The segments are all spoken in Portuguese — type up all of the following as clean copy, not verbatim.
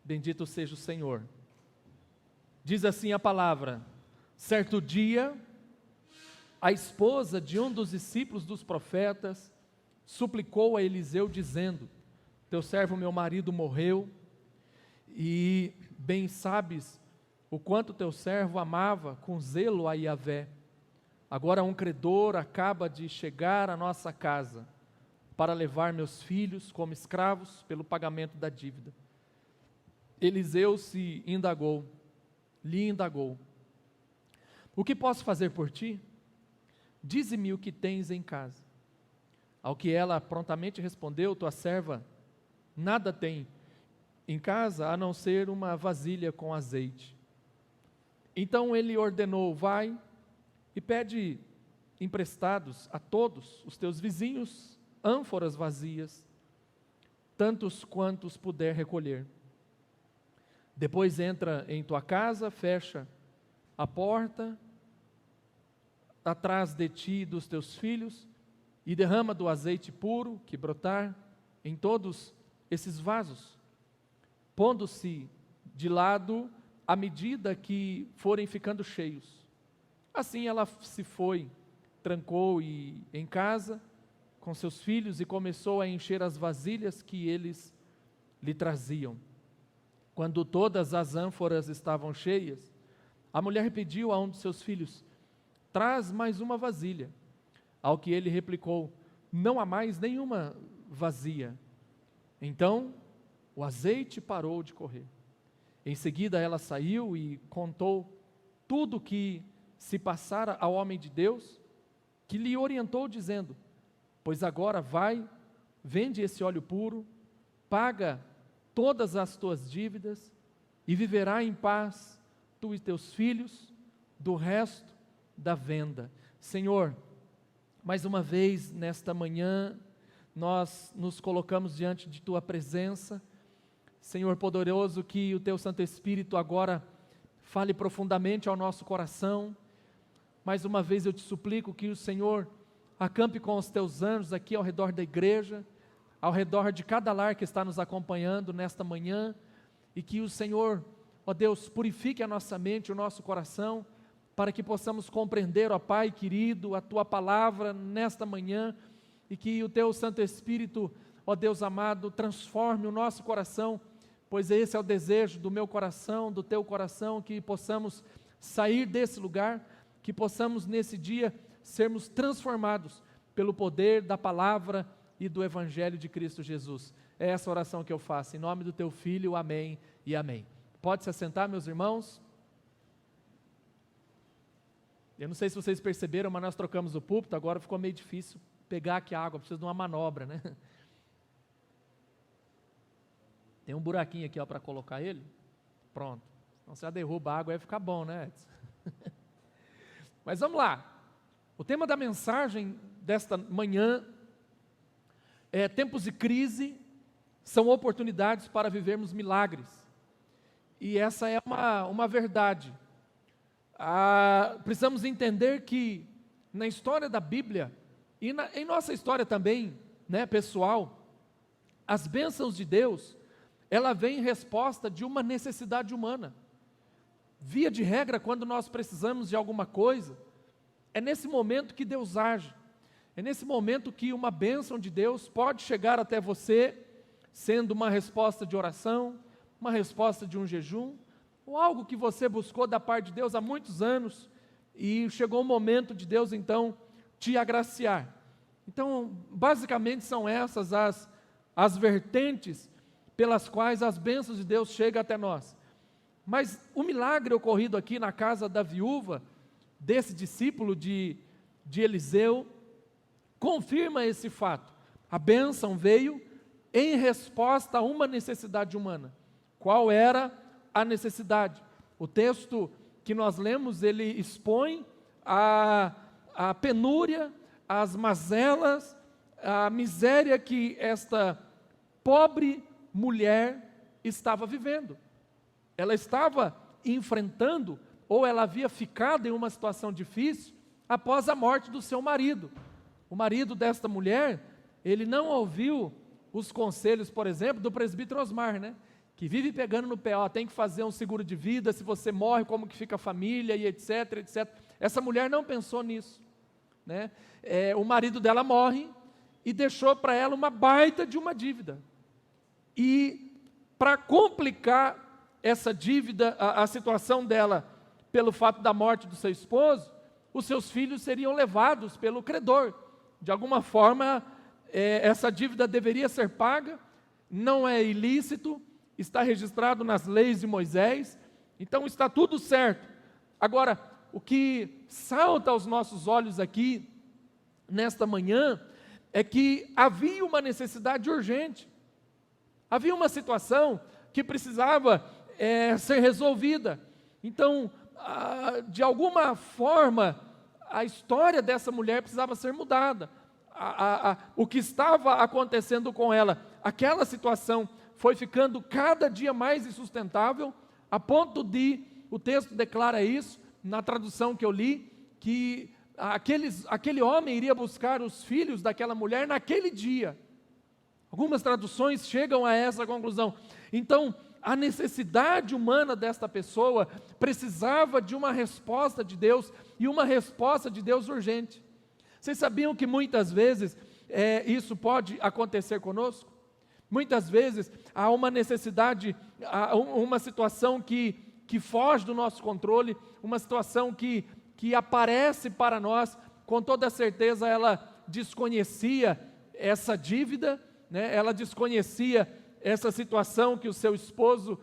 Bendito seja o Senhor. Diz assim a palavra: certo dia, a esposa de um dos discípulos dos profetas suplicou a Eliseu dizendo: teu servo meu marido morreu, e bem sabes o quanto teu servo amava com zelo a Yahvé. Agora um credor acaba de chegar à nossa casa para levar meus filhos como escravos pelo pagamento da dívida. Eliseu lhe indagou: o que posso fazer por ti? Dize-me o que tens em casa. Ao que ela prontamente respondeu: tua serva nada tem em casa a não ser uma vasilha com azeite. Então ele ordenou: vai e pede emprestados a todos os teus vizinhos ânforas vazias, tantos quantos puder recolher. Depois entra em tua casa, fecha a porta atrás de ti e dos teus filhos, e derrama do azeite puro que brotar em todos esses vasos, pondo-se de lado à medida que forem ficando cheios. Assim ela se foi, trancou em casa com seus filhos e começou a encher as vasilhas que eles lhe traziam. Quando todas as ânforas estavam cheias, a mulher pediu a um de seus filhos: traz mais uma vasilha. Ao que ele replicou: não há mais nenhuma vazia. Então o azeite parou de correr. Em seguida ela saiu e contou tudo o que se passara ao homem de Deus, que lhe orientou dizendo: pois agora vai, vende esse óleo puro, paga todas as tuas dívidas e viverá em paz tu e teus filhos do resto da venda. Senhor, mais uma vez nesta manhã nós nos colocamos diante de tua presença. Senhor poderoso, que o teu Santo Espírito agora fale profundamente ao nosso coração. Mais uma vez eu te suplico que o Senhor acampe com os teus anjos aqui ao redor da igreja, ao redor de cada lar que está nos acompanhando nesta manhã, e que o Senhor, ó Deus, purifique a nossa mente, o nosso coração, para que possamos compreender, ó Pai querido, a tua palavra nesta manhã, e que o teu Santo Espírito, ó Deus amado, transforme o nosso coração, pois esse é o desejo do meu coração, do teu coração, que possamos sair desse lugar, que possamos nesse dia sermos transformados pelo poder da palavra e do Evangelho de Cristo Jesus. É essa oração que eu faço, em nome do teu Filho, amém e amém. Pode se assentar, meus irmãos? Eu não sei se vocês perceberam, mas nós trocamos o púlpito, agora ficou meio difícil pegar aqui a água, precisa de uma manobra, né? Tem um buraquinho aqui para colocar ele, pronto. Então você já derruba a água, aí fica bom, né, Edson? Mas vamos lá. O tema da mensagem desta manhã é: tempos de crise são oportunidades para vivermos milagres. E essa é uma verdade. Precisamos entender que na história da Bíblia, e em nossa história também, né, pessoal, as bênçãos de Deus, ela vem em resposta de uma necessidade humana. Via de regra, quando nós precisamos de alguma coisa, é nesse momento que Deus age. É nesse momento que uma bênção de Deus pode chegar até você, sendo uma resposta de oração, uma resposta de um jejum, ou algo que você buscou da parte de Deus há muitos anos, e chegou o momento de Deus então te agraciar. Então, basicamente são essas as vertentes pelas quais as bênçãos de Deus chegam até nós. Mas o milagre ocorrido aqui na casa da viúva, desse discípulo de Eliseu, confirma esse fato. A bênção veio em resposta a uma necessidade humana. Qual era a necessidade? O texto que nós lemos, ele expõe a penúria, as mazelas, a miséria que esta pobre mulher estava vivendo. Ela estava enfrentando, ou ela havia ficado em uma situação difícil após a morte do seu marido. O marido desta mulher, ele não ouviu os conselhos, por exemplo, do presbítero Osmar, né? que vive pegando no pé, tem que fazer um seguro de vida, se você morre, como que fica a família, e etc, etc. Essa mulher não pensou nisso, né? O marido dela morre e deixou para ela uma baita de uma dívida. E para complicar essa dívida, a situação dela, pelo fato da morte do seu esposo, os seus filhos seriam levados pelo credor. De alguma forma, essa dívida deveria ser paga, não é ilícito, está registrado nas leis de Moisés, então está tudo certo. Agora, o que salta aos nossos olhos aqui, nesta manhã, é que havia uma necessidade urgente, havia uma situação que precisava ser resolvida. Então, de alguma forma, a história dessa mulher precisava ser mudada. O que estava acontecendo com ela, aquela situação foi ficando cada dia mais insustentável, a ponto de, o texto declara isso, na tradução que eu li, que aquele homem iria buscar os filhos daquela mulher naquele dia. Algumas traduções chegam a essa conclusão. Então, a necessidade humana desta pessoa precisava de uma resposta de Deus, e uma resposta de Deus urgente. Vocês sabiam que muitas vezes isso pode acontecer conosco? Muitas vezes há uma necessidade, há uma situação que foge do nosso controle, uma situação que aparece para nós, com toda certeza ela desconhecia essa dívida, né? Ela desconhecia essa situação que o seu esposo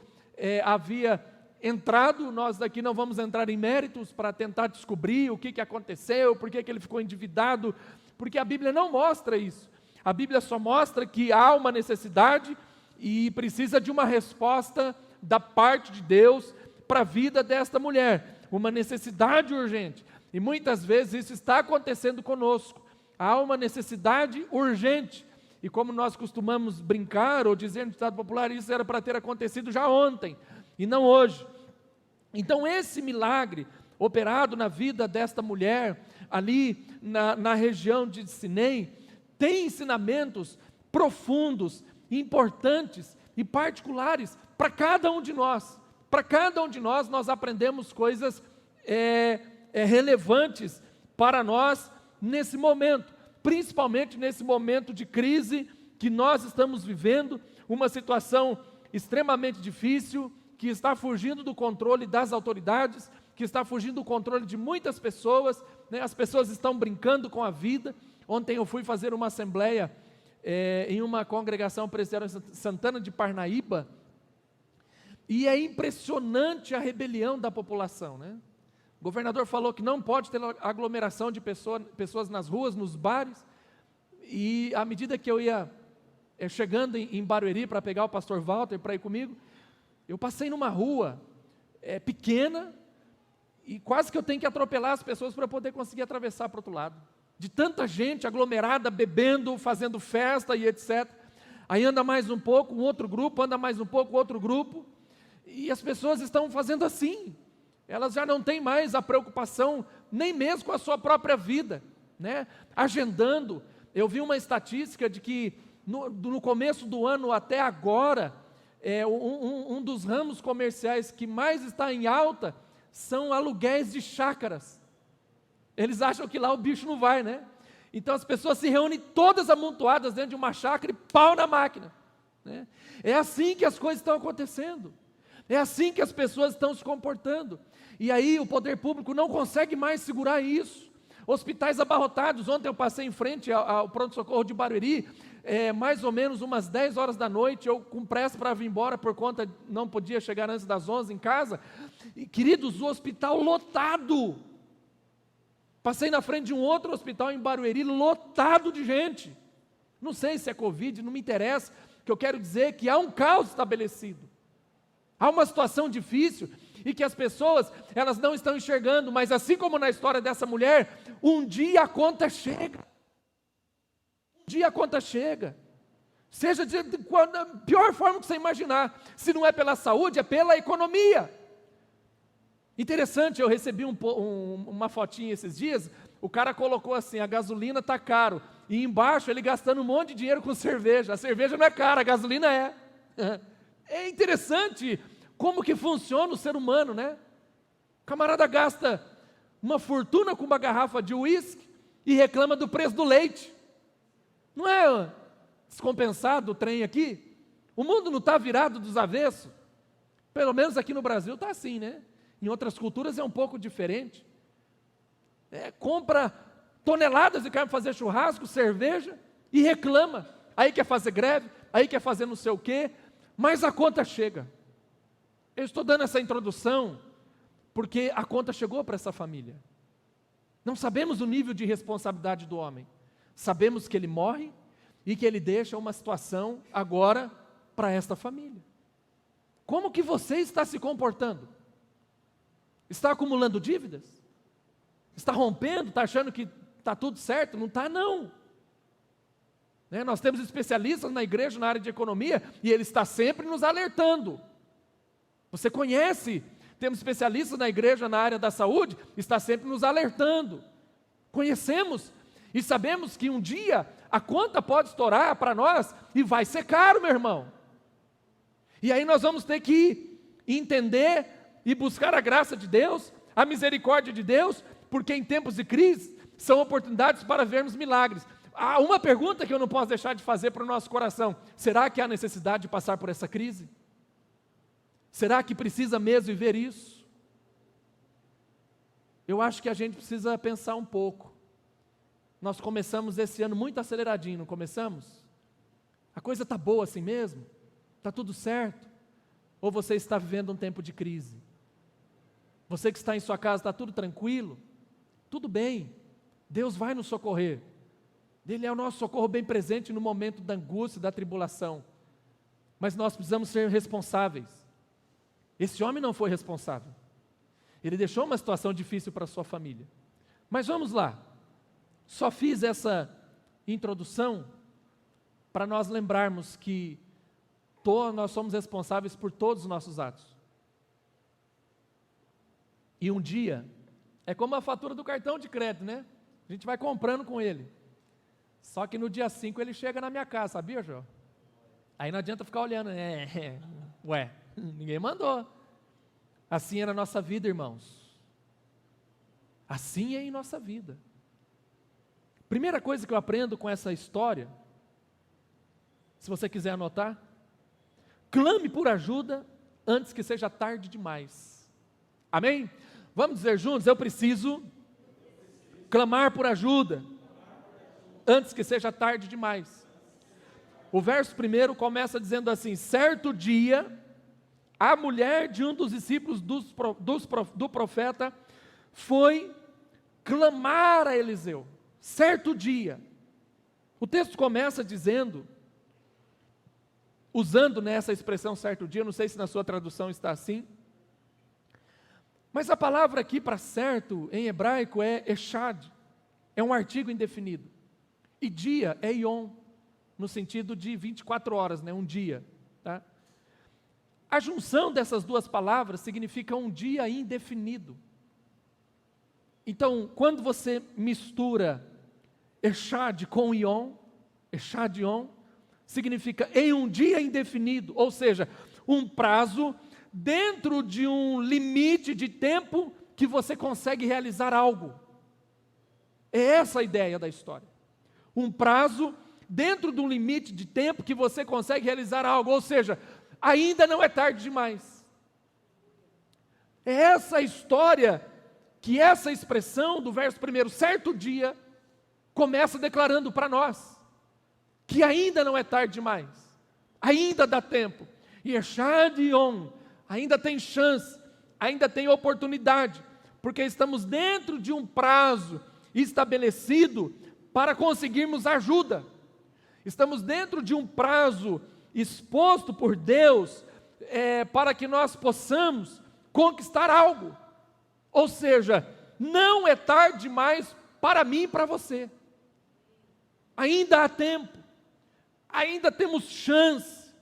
havia entrado. Nós daqui não vamos entrar em méritos para tentar descobrir o que aconteceu, por que ele ficou endividado, porque a Bíblia não mostra isso. A Bíblia só mostra que há uma necessidade e precisa de uma resposta da parte de Deus para a vida desta mulher, uma necessidade urgente. E muitas vezes isso está acontecendo conosco. Há uma necessidade urgente. E como nós costumamos brincar ou dizer no ditado popular, isso era para ter acontecido já ontem e não hoje. Então esse milagre operado na vida desta mulher, ali na região de Sinem, tem ensinamentos profundos, importantes e particulares para cada um de nós. Para cada um de nós, nós aprendemos coisas relevantes para nós nesse momento, principalmente nesse momento de crise que nós estamos vivendo, uma situação extremamente difícil, que está fugindo do controle das autoridades, que está fugindo do controle de muitas pessoas, né? As pessoas estão brincando com a vida. Ontem eu fui fazer uma assembleia em uma congregação presbiteriana Santana de Parnaíba, e é impressionante a rebelião da população, né? O governador falou que não pode ter aglomeração de pessoas nas ruas, nos bares, e à medida que eu ia chegando em Barueri para pegar o pastor Walter para ir comigo, eu passei numa rua pequena, e quase que eu tenho que atropelar as pessoas para poder conseguir atravessar para o outro lado. De tanta gente aglomerada, bebendo, fazendo festa e etc. Aí anda mais um pouco, um outro grupo, anda mais um pouco, outro grupo, e as pessoas estão fazendo assim. Elas já não têm mais a preocupação, nem mesmo com a sua própria vida, né? Agendando. Eu vi uma estatística de que no começo do ano até agora, um dos ramos comerciais que mais está em alta são aluguéis de chácaras. Eles acham que lá o bicho não vai, né? Então as pessoas se reúnem todas amontoadas dentro de uma chácara e pau na máquina, né? É assim que as coisas estão acontecendo. É assim que as pessoas estão se comportando. E aí o poder público não consegue mais segurar isso. Hospitais abarrotados. Ontem eu passei em frente ao pronto-socorro de Barueri, mais ou menos umas 10 horas da noite, eu com pressa para vir embora, por conta, não podia chegar antes das 11 em casa. E, queridos, o hospital lotado. Passei na frente de um outro hospital em Barueri, lotado de gente. Não sei se é Covid, não me interessa. O que eu quero dizer é que há um caos estabelecido. Há uma situação difícil e que as pessoas, elas não estão enxergando, mas assim como na história dessa mulher, um dia a conta chega. Um dia a conta chega. Seja da pior forma que você imaginar. Se não é pela saúde, é pela economia. Interessante, eu recebi uma fotinha esses dias, o cara colocou assim, a gasolina está caro, e embaixo ele gastando um monte de dinheiro com cerveja. A cerveja não é cara, a gasolina é. É interessante como que funciona o ser humano, né? O camarada gasta uma fortuna com uma garrafa de uísque e reclama do preço do leite. Não é descompensado o trem aqui? O mundo não está virado dos avessos? Pelo menos aqui no Brasil está assim, né? Em outras culturas é um pouco diferente. Compra toneladas de carne para fazer churrasco, cerveja e reclama. Aí quer fazer greve, aí quer fazer não sei o quê, mas a conta chega. Eu estou dando essa introdução porque a conta chegou para essa família. Não sabemos o nível de responsabilidade do homem. Sabemos que ele morre e que ele deixa uma situação agora para esta família. Como que você está se comportando? Está acumulando dívidas? Está rompendo? Está achando que está tudo certo? Não está, não. Nós temos especialistas na igreja na área de economia e ele está sempre nos alertando. Você conhece? Temos especialistas na igreja na área da saúde, está sempre nos alertando. Conhecemos e sabemos que um dia a conta pode estourar para nós e vai ser caro, meu irmão. E aí nós vamos ter que entender e buscar a graça de Deus, a misericórdia de Deus, porque em tempos de crise são oportunidades para vermos milagres. Há uma pergunta que eu não posso deixar de fazer para o nosso coração: será que há necessidade de passar por essa crise? Será que precisa mesmo viver isso? Eu acho que a gente precisa pensar um pouco. Nós começamos esse ano muito aceleradinho, não começamos? A coisa está boa assim mesmo? Está tudo certo? Ou você está vivendo um tempo de crise? Você que está em sua casa, está tudo tranquilo? Tudo bem, Deus vai nos socorrer. Ele é o nosso socorro bem presente no momento da angústia, da tribulação. Mas nós precisamos ser responsáveis. Esse homem não foi responsável. Ele deixou uma situação difícil para a sua família. Mas vamos lá. Só fiz essa introdução para nós lembrarmos que nós somos responsáveis por todos os nossos atos. E um dia, é como a fatura do cartão de crédito, né? A gente vai comprando com ele. Só que no dia 5 ele chega na minha casa, sabia, João? Aí não adianta ficar olhando, ué, ninguém mandou. Assim é na nossa vida, irmãos. Assim é em nossa vida. Primeira coisa que eu aprendo com essa história, se você quiser anotar: clame por ajuda antes que seja tarde demais. Amém? Vamos dizer juntos: eu preciso clamar por ajuda antes que seja tarde demais. O verso primeiro começa dizendo assim: certo dia, a mulher de um dos discípulos do profeta foi clamar a Eliseu. Certo dia. O texto começa dizendo, usando nessa expressão certo dia, não sei se na sua tradução está assim, mas a palavra aqui para certo em hebraico é echad, é um artigo indefinido. E dia é yom, no sentido de 24 horas, um dia. Tá? A junção dessas duas palavras significa um dia indefinido. Então, quando você mistura echad com yom, echad yom, significa em um dia indefinido, ou seja, um prazo dentro de um limite de tempo que você consegue realizar algo. É essa a ideia da história. Um prazo dentro de um limite de tempo que você consegue realizar algo, ou seja, ainda não é tarde demais. É essa a história que essa expressão do verso primeiro, certo dia, começa declarando para nós, que ainda não é tarde demais, ainda dá tempo, e echad yom, ainda tem chance, ainda tem oportunidade, porque estamos dentro de um prazo estabelecido para conseguirmos ajuda, estamos dentro de um prazo exposto por Deus, para que nós possamos conquistar algo, ou seja, não é tarde demais para mim e para você, ainda há tempo, ainda temos chance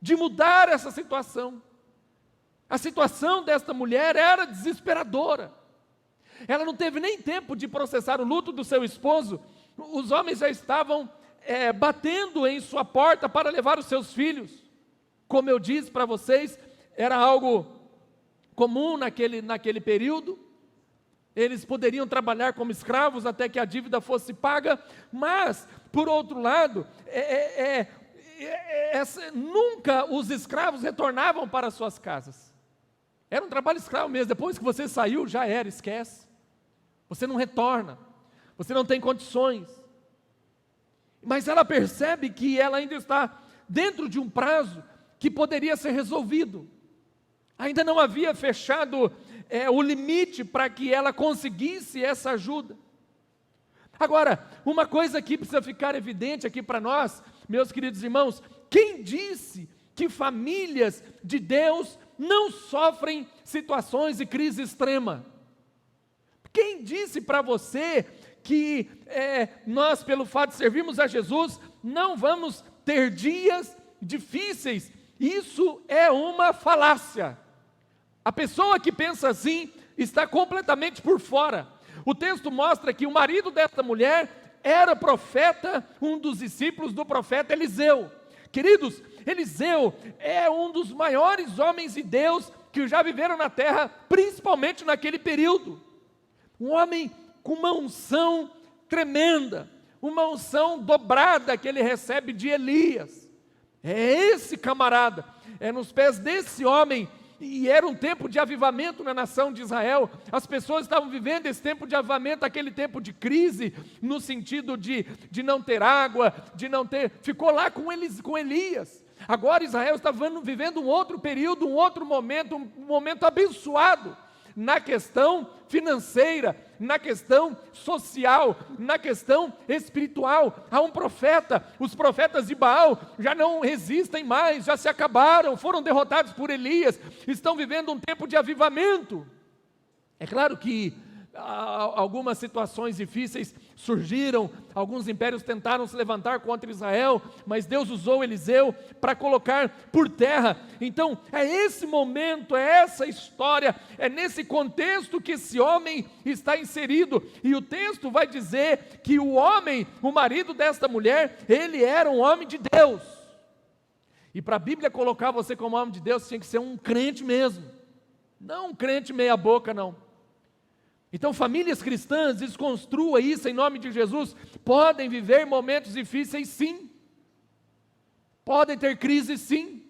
de mudar essa situação. A situação desta mulher era desesperadora, ela não teve nem tempo de processar o luto do seu esposo, os homens já estavam batendo em sua porta para levar os seus filhos, Como eu disse para vocês, era algo comum naquele período. Eles poderiam trabalhar como escravos até que a dívida fosse paga, mas, por outro lado, nunca os escravos retornavam para suas casas. Era um trabalho escravo mesmo. Depois que você saiu, já era, esquece. Você não retorna, você não tem condições. Mas ela percebe que ela ainda está dentro de um prazo que poderia ser resolvido. Ainda não havia fechado o limite para que ela conseguisse essa ajuda. Agora, uma coisa que precisa ficar evidente aqui para nós, meus queridos irmãos: quem disse que famílias de Deus não sofrem situações de crise extrema? Quem disse para você que nós, pelo fato de servirmos a Jesus, não vamos ter dias difíceis? Isso é uma falácia. A pessoa que pensa assim está completamente por fora. O texto mostra que o marido desta mulher era profeta, um dos discípulos do profeta Eliseu. Queridos, Eliseu é um dos maiores homens de Deus que já viveram na terra, principalmente naquele período. Um homem com uma unção tremenda, uma unção dobrada que ele recebe de Elias. É esse camarada, é nos pés desse homem. E era um tempo de avivamento na nação de Israel. As pessoas estavam vivendo esse tempo de avivamento, aquele tempo de crise, no sentido de não ter água, de não ter... Ficou lá com Elias. Agora Israel estava vivendo um outro período, um outro momento, um momento abençoado, na questão financeira, na questão social, na questão espiritual. Há um profeta, os profetas de Baal já não existem mais, já se acabaram, foram derrotados por Elias, estão vivendo um tempo de avivamento. É claro que algumas situações difíceis surgiram, alguns impérios tentaram se levantar contra Israel, mas Deus usou Eliseu para colocar por terra. Então é esse momento, é essa história, é nesse contexto que esse homem está inserido. E o texto vai dizer que o homem, o marido desta mulher, ele era um homem de Deus. E para a Bíblia colocar você como homem de Deus, tinha que ser um crente mesmo, não um crente meia boca não. Então, famílias cristãs, desconstrua isso em nome de Jesus, podem viver momentos difíceis sim, podem ter crises sim.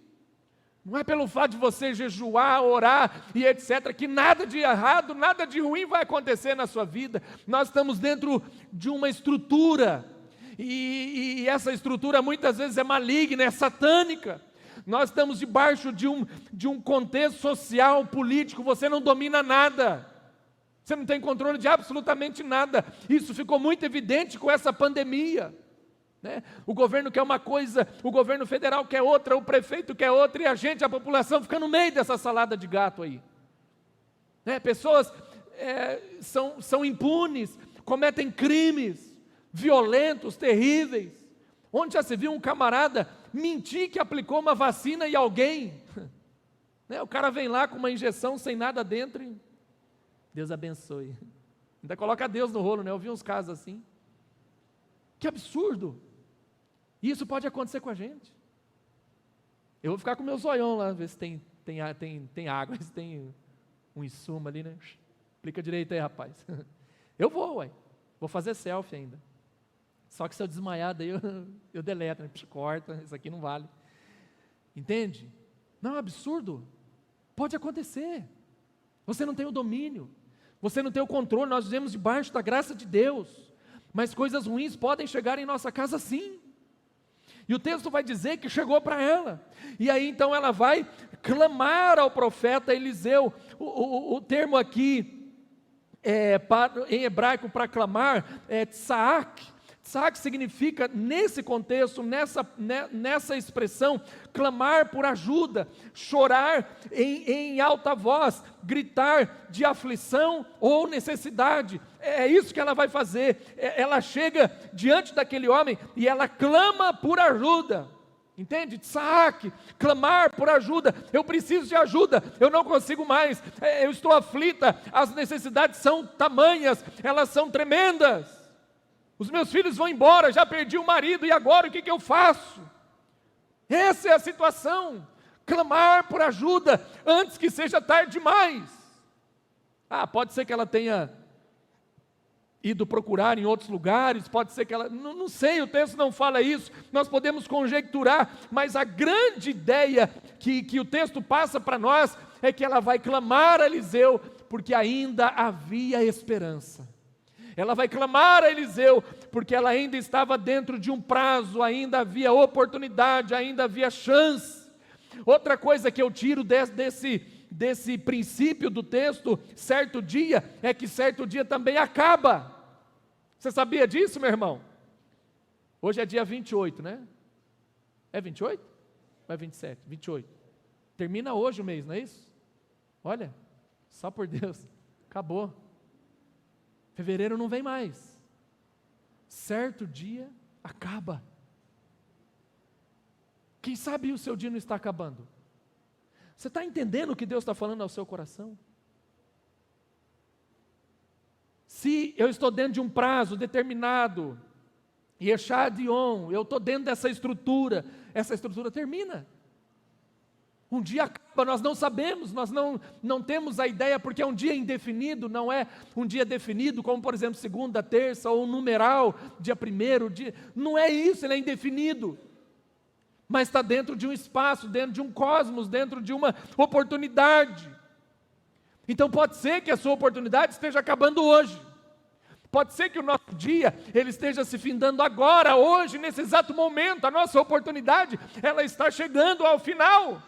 Não é pelo fato de você jejuar, orar e etc, que nada de errado, nada de ruim vai acontecer na sua vida. Nós estamos dentro de uma estrutura, e essa estrutura muitas vezes é maligna, é satânica. Nós estamos debaixo de um contexto social, político, você não domina nada. Você não tem controle de absolutamente nada. Isso ficou muito evidente com essa pandemia, né? O governo quer uma coisa, o governo federal quer outra, o prefeito quer outra, e a população fica no meio dessa salada de gato aí, né? Pessoas são impunes, cometem crimes violentos, terríveis. Onde já se viu um camarada mentir que aplicou uma vacina e alguém, né? O cara vem lá com uma injeção sem nada dentro e Deus abençoe. Ainda coloca Deus no rolo, né? Eu vi uns casos assim. Que absurdo. E isso pode acontecer com a gente. Eu vou ficar com o meu zoião lá, ver se tem água, se tem um insumo ali, né? Explica direito aí, rapaz. Eu vou fazer selfie ainda. Só que se eu desmaiar, daí eu deleto, né? Corta, isso aqui não vale. Entende? Não é um absurdo. Pode acontecer. Você não tem o domínio. Você não tem o controle, nós vivemos debaixo da graça de Deus, mas coisas ruins podem chegar em nossa casa sim. E o texto vai dizer que chegou para ela, e aí então ela vai clamar ao profeta Eliseu. O termo aqui, em hebraico para clamar, é tsaak. Tsaak significa, nesse contexto, nessa expressão, clamar por ajuda, chorar em alta voz, gritar de aflição ou necessidade. É isso que ela vai fazer. Ela chega diante daquele homem e ela clama por ajuda. Entende? Tsaak, clamar por ajuda. Eu preciso de ajuda, eu não consigo mais, eu estou aflita, as necessidades são tamanhas, elas são tremendas. Os meus filhos vão embora, já perdi o marido, e agora o que eu faço? Essa é a situação. clamar por ajuda antes que seja tarde demais. Pode ser que ela tenha ido procurar em outros lugares, pode ser que ela, não sei, o texto não fala isso, nós podemos conjecturar, mas a grande ideia que o texto passa para nós é que ela vai clamar a Eliseu, porque ainda havia esperança. Ela vai clamar a Eliseu, porque ela ainda estava dentro de um prazo, ainda havia oportunidade, ainda havia chance. Outra coisa que eu tiro desse princípio do texto, certo dia, é que certo dia também acaba. Você sabia disso, meu irmão? Hoje é dia 28, né? É 28? Ou é 27? 28. Termina hoje o mês, não é isso? Olha, só por Deus, acabou. Fevereiro não vem mais. Certo dia acaba. Quem sabe o seu dia não está acabando? Você está entendendo o que Deus está falando ao seu coração? Se eu estou dentro de um prazo determinado, Yeshadion, eu estou dentro dessa estrutura, essa estrutura termina. Um dia acaba, nós não sabemos, nós não temos a ideia, porque é um dia indefinido, não é um dia definido, como por exemplo segunda, terça, ou um numeral, dia primeiro, não é isso, ele é indefinido. Mas está dentro de um espaço, dentro de um cosmos, dentro de uma oportunidade. Então pode ser que a sua oportunidade esteja acabando hoje. Pode ser que o nosso dia, ele esteja se findando agora, hoje, nesse exato momento. A nossa oportunidade, ela está chegando ao final.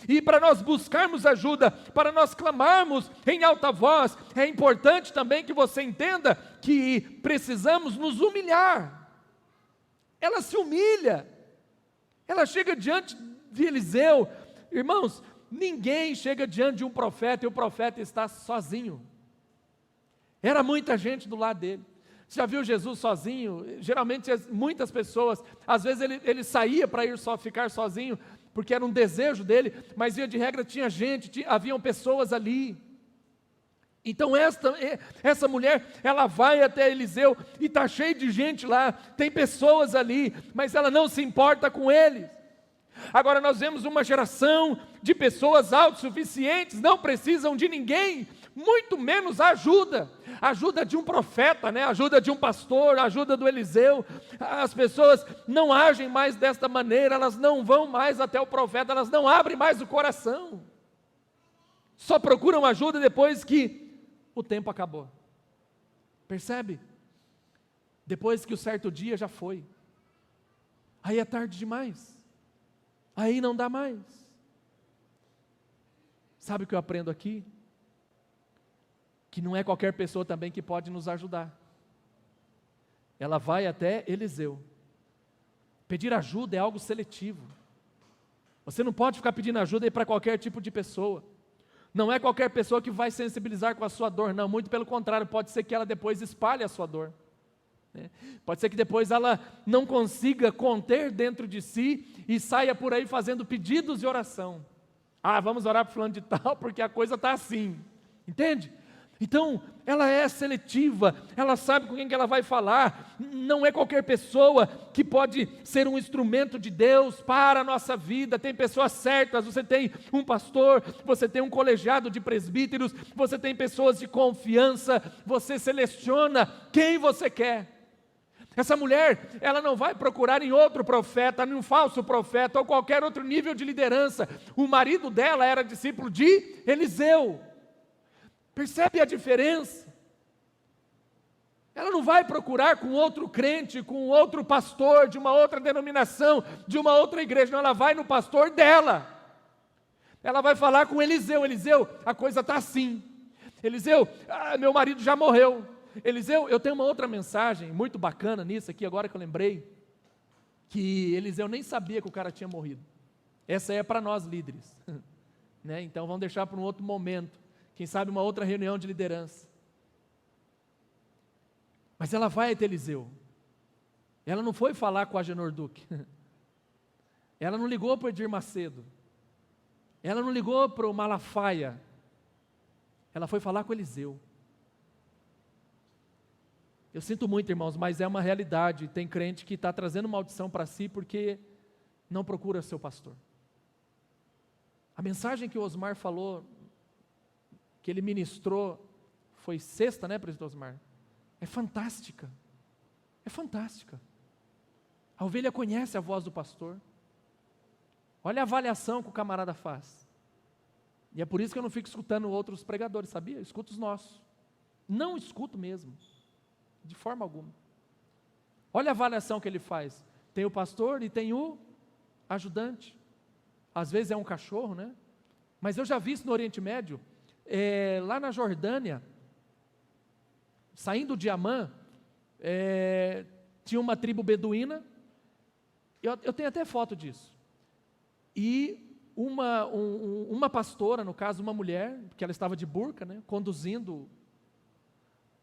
E para nós buscarmos ajuda, para nós clamarmos em alta voz, é importante também que você entenda que precisamos nos humilhar. Ela se humilha. Ela chega diante de Eliseu. Irmãos, ninguém chega diante de um profeta e o profeta está sozinho. Era muita gente do lado dele. Você já viu Jesus sozinho? Geralmente muitas pessoas, às vezes ele saía para ir ficar sozinho, porque era um desejo dele, mas via de regra tinha gente, haviam pessoas ali. Então essa mulher, ela vai até Eliseu e está cheio de gente lá, tem pessoas ali, mas ela não se importa com eles. Agora nós vemos uma geração de pessoas autossuficientes, não precisam de ninguém, muito menos ajuda de um profeta, né? Ajuda de um pastor, ajuda do Eliseu. As pessoas não agem mais desta maneira, elas não vão mais até o profeta, elas não abrem mais o coração, só procuram ajuda depois que o tempo acabou. Percebe? Depois que o certo dia já foi, aí é tarde demais, aí não dá mais. Sabe o que eu aprendo aqui? Que não é qualquer pessoa também que pode nos ajudar. Ela vai até Eliseu. Pedir ajuda é algo seletivo. Você não pode ficar pedindo ajuda para qualquer tipo de pessoa. Não é qualquer pessoa que vai sensibilizar com a sua dor, não, muito pelo contrário, pode ser que ela depois espalhe a sua dor, né? Pode ser que depois ela não consiga conter dentro de si e saia por aí fazendo pedidos de oração. Vamos orar para fulano de tal, porque a coisa está assim, entende? Então, ela é seletiva, ela sabe com quem que ela vai falar, não é qualquer pessoa que pode ser um instrumento de Deus para a nossa vida. Tem pessoas certas, você tem um pastor, você tem um colegiado de presbíteros, você tem pessoas de confiança, você seleciona quem você quer. Essa mulher, ela não vai procurar em outro profeta, em um falso profeta, ou qualquer outro nível de liderança. O marido dela era discípulo de Eliseu. Percebe a diferença? Ela não vai procurar com outro crente, com outro pastor, de uma outra denominação, de uma outra igreja, não, ela vai no pastor dela. Ela vai falar com Eliseu. Eliseu, a coisa está assim. Eliseu, meu marido já morreu. Eliseu, eu tenho uma outra mensagem muito bacana nisso aqui, agora que eu lembrei, que Eliseu nem sabia que o cara tinha morrido. Essa é para nós líderes, né? Então vamos deixar para um outro momento. Quem sabe uma outra reunião de liderança. Mas ela vai até Eliseu. Ela não foi falar com Agenor Duque. Ela não ligou para o Edir Macedo. Ela não ligou para o Malafaia. Ela foi falar com Eliseu. Eu sinto muito, irmãos, mas é uma realidade. Tem crente que está trazendo maldição para si porque não procura seu pastor. A mensagem que o Osmar falou, que ele ministrou, foi sexta, né, presbítero Osmar? É fantástica. É fantástica. A ovelha conhece a voz do pastor. Olha a avaliação que o camarada faz. E é por isso que eu não fico escutando outros pregadores, sabia? Eu escuto os nossos. Não escuto mesmo. De forma alguma. Olha a avaliação que ele faz. Tem o pastor e tem o ajudante. Às vezes é um cachorro, né? Mas eu já vi isso no Oriente Médio. Lá na Jordânia, saindo de Amã, tinha uma tribo beduína. Eu tenho até foto disso. E uma pastora, no caso uma mulher, que ela estava de burca, né, conduzindo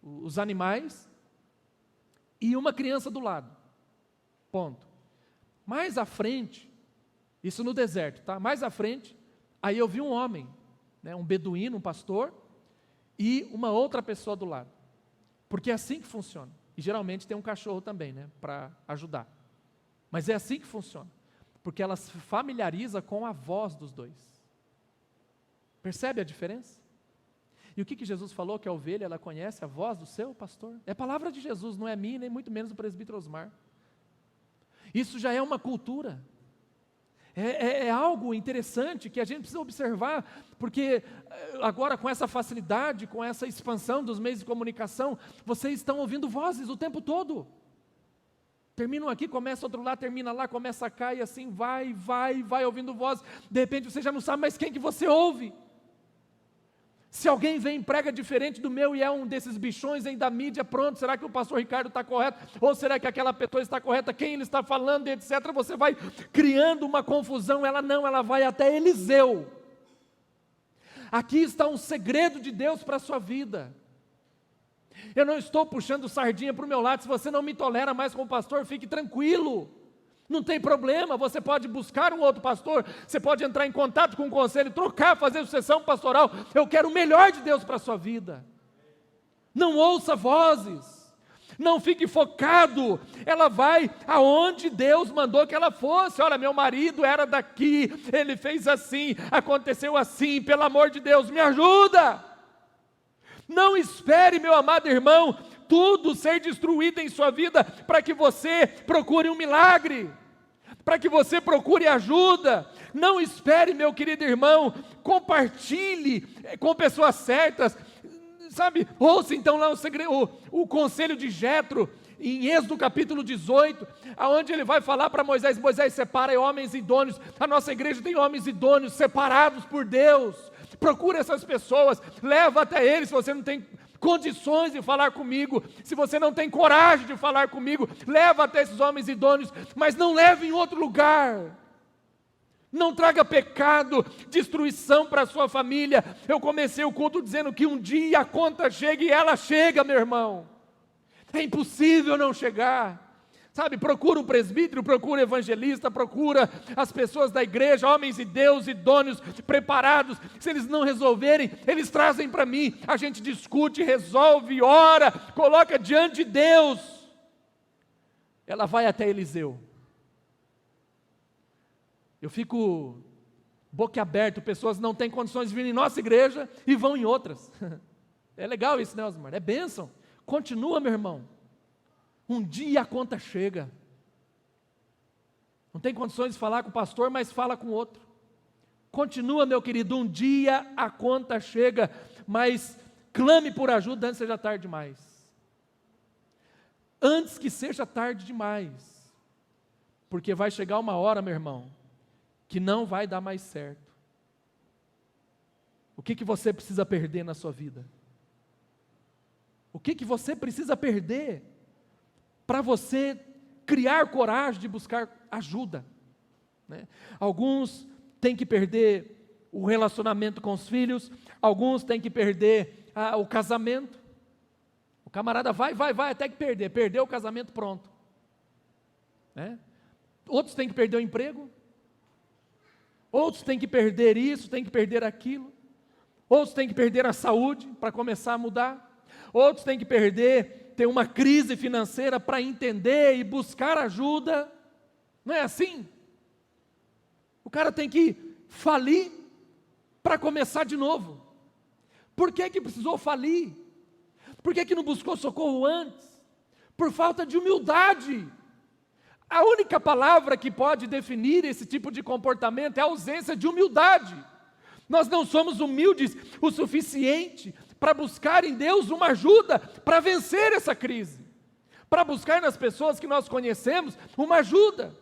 os animais, e uma criança do lado. Ponto. Mais à frente, isso no deserto, tá? Mais à frente, aí eu vi um homem, né, um beduíno, um pastor, e uma outra pessoa do lado. Porque é assim que funciona. E geralmente tem um cachorro também, né, para ajudar. Mas é assim que funciona. Porque ela se familiariza com a voz dos dois. Percebe a diferença? E o que Jesus falou? Que a ovelha, ela conhece a voz do seu pastor. É a palavra de Jesus, não é minha, nem muito menos do presbítero Osmar. Isso já é uma cultura. É algo interessante que a gente precisa observar, porque agora com essa facilidade, com essa expansão dos meios de comunicação, vocês estão ouvindo vozes o tempo todo. Termina um aqui, começa outro lá, termina lá, começa cá, e assim vai ouvindo voz. De repente você já não sabe mais quem que você ouve. Se alguém vem e prega diferente do meu e é um desses bichões aí da mídia, pronto, será que o pastor Ricardo está correto? Ou será que aquela pessoa está correta? Quem ele está falando, etc. Você vai criando uma confusão. Ela vai até Eliseu. Aqui está um segredo de Deus para a sua vida. Eu não estou puxando sardinha para o meu lado. Se você não me tolera mais como pastor, fique tranquilo. Não tem problema, você pode buscar um outro pastor, você pode entrar em contato com o conselho, trocar, fazer sucessão pastoral. Eu quero o melhor de Deus para a sua vida. Não ouça vozes, não fique focado. Ela vai aonde Deus mandou que ela fosse. Olha, meu marido era daqui, ele fez assim, aconteceu assim, pelo amor de Deus, me ajuda. Não espere, meu amado irmão, tudo ser destruído em sua vida para que você procure um milagre, para que você procure ajuda. Não espere, meu querido irmão, compartilhe com pessoas certas, sabe? Ouça então lá o conselho de Jetro, em Êxodo capítulo 18, aonde ele vai falar para Moisés: Moisés, separa homens idôneos. A nossa igreja tem homens idôneos, separados por Deus. Procura essas pessoas, leva até eles. Se você não tem condições de falar comigo, se você não tem coragem de falar comigo, leva até esses homens idôneos, mas não leve em outro lugar. Não traga pecado, destruição para a sua família. Eu comecei o culto dizendo que um dia a conta chega, e ela chega, meu irmão. É impossível não chegar. Sabe, procura um presbítero, procura um evangelista, procura as pessoas da igreja, homens de Deus, idôneos, preparados. Se eles não resolverem, eles trazem para mim. A gente discute, resolve, ora, coloca diante de Deus. Ela vai até Eliseu. Eu fico boquiaberto, pessoas não têm condições de vir em nossa igreja e vão em outras. É legal isso, né, Osmar? É bênção. Continua, meu irmão. Um dia a conta chega. Não tem condições de falar com o pastor, mas fala com outro. Continua, meu querido, um dia a conta chega, mas clame por ajuda antes que seja tarde demais. Antes que seja tarde demais. Porque vai chegar uma hora, meu irmão, que não vai dar mais certo. O que você precisa perder na sua vida? O que você precisa perder para você criar coragem de buscar ajuda, né? Alguns têm que perder o relacionamento com os filhos, alguns têm que perder o casamento. O camarada vai até que perdeu o casamento, pronto, né? Outros têm que perder o emprego, outros têm que perder isso, têm que perder aquilo, outros têm que perder a saúde para começar a mudar, outros têm que ter uma crise financeira para entender e buscar ajuda. Não é assim? O cara tem que falir para começar de novo? Por que que precisou falir? Por que que não buscou socorro antes? Por falta de humildade. A única palavra que pode definir esse tipo de comportamento é a ausência de humildade. Nós não somos humildes o suficiente para buscar em Deus uma ajuda para vencer essa crise, para buscar nas pessoas que nós conhecemos uma ajuda.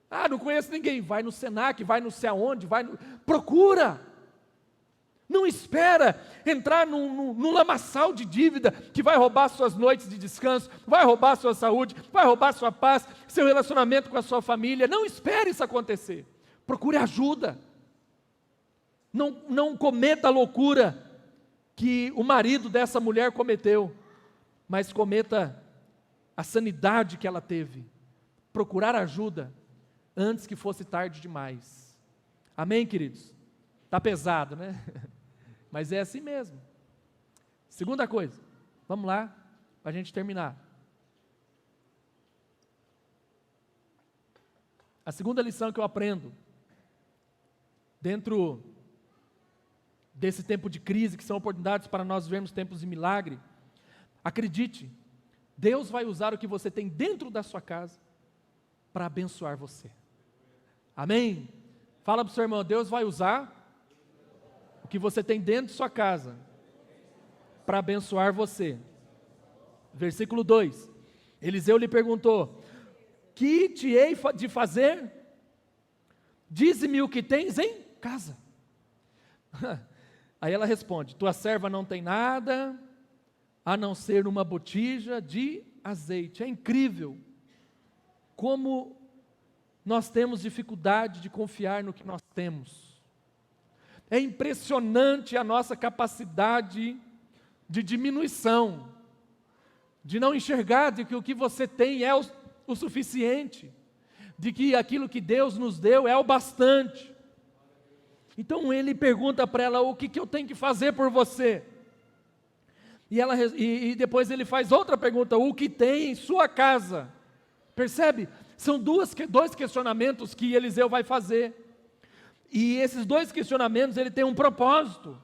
Ah, não conheço ninguém, vai no Senac, vai não sei aonde, procura. Não espera entrar num lamaçal de dívida que vai roubar suas noites de descanso, vai roubar sua saúde, vai roubar sua paz, seu relacionamento com a sua família. Não espere isso acontecer. Procure ajuda. Não cometa a loucura que o marido dessa mulher cometeu, mas cometa a sanidade que ela teve. Procurar ajuda antes que fosse tarde demais. Amém, queridos? Está pesado, né? Mas é assim mesmo. Segunda coisa, vamos lá, para a gente terminar. A segunda lição que eu aprendo, dentro desse tempo de crise, que são oportunidades para nós vermos tempos de milagre, acredite, Deus vai usar o que você tem dentro da sua casa para abençoar você. Amém? Fala para o seu irmão, Deus vai usar o que você tem dentro de sua casa para abençoar você. Versículo 2, Eliseu lhe perguntou, que te hei de fazer? Dize-me o que tens em casa. Aí ela responde, tua serva não tem nada, a não ser uma botija de azeite. É incrível como nós temos dificuldade de confiar no que nós temos. É impressionante a nossa capacidade de diminuição, de não enxergar de que o que você tem é o suficiente, de que aquilo que Deus nos deu é o bastante. Então ele pergunta para ela, o que eu tenho que fazer por você? E depois ele faz outra pergunta, o que tem em sua casa? Percebe? São dois questionamentos que Eliseu vai fazer. E esses dois questionamentos, ele tem um propósito.